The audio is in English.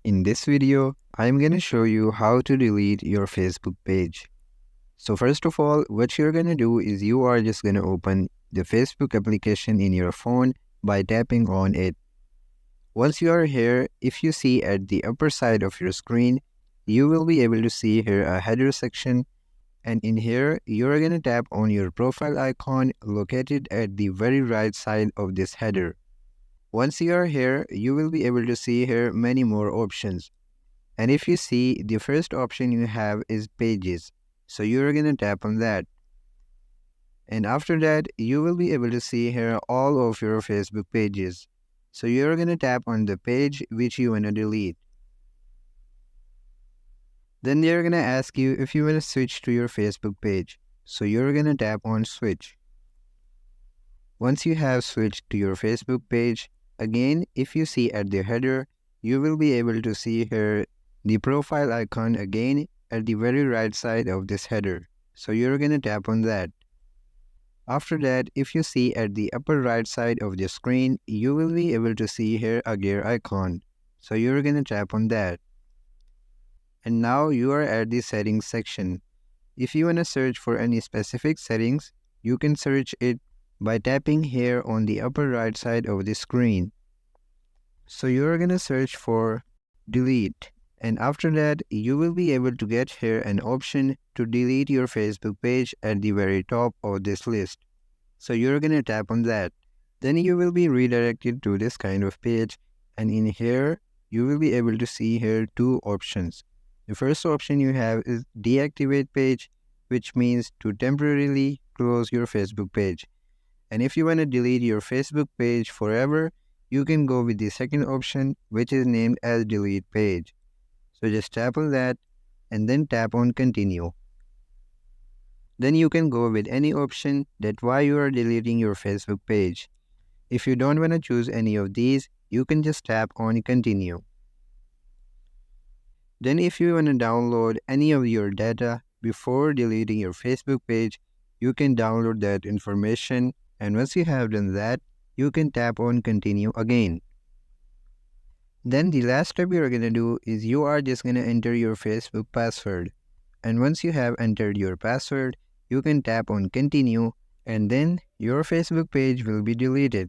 In this video, I am going to show you how to delete your Facebook page. So first of all, what you're going to do is you are just going to open the Facebook application in your phone by tapping on it. Once you are here, if you see at the upper side of your screen, you will be able to see here a header section, and in here, you're going to tap on your profile icon located at the very right side of this header. Once you are here, you will be able to see here many more options. And if you see, the first option you have is pages. So you're going to tap on that. And after that, you will be able to see here all of your Facebook pages. So you're going to tap on the page which you want to delete. Then they're going to ask you if you want to switch to your Facebook page. So you're going to tap on switch. Once you have switched to your Facebook page, again, if you see at the header, you will be able to see here the profile icon again at the very right side of this header. So you're going to tap on that. After that, if you see at the upper right side of the screen, you will be able to see here a gear icon. So you're going to tap on that. And now you are at the settings section. If you want to search for any specific settings, you can search it by tapping here on the upper right side of the screen. So you're going to search for delete. And after that, you will be able to get here an option to delete your Facebook page at the very top of this list. So you're going to tap on that. Then you will be redirected to this kind of page. And in here, you will be able to see here two options. The first option you have is deactivate page, which means to temporarily close your Facebook page. And if you want to delete your Facebook page forever, you can go with the second option, which is named as delete page. So just tap on that and then tap on continue. Then you can go with any option that why you are deleting your Facebook page. If you don't want to choose any of these, you can just tap on continue. Then if you want to download any of your data before deleting your Facebook page, you can download that information, and once you have done that, you can tap on continue again. Then the last step you're going to do is you are just going to enter your Facebook password. And once you have entered your password, you can tap on continue, and then your Facebook page will be deleted.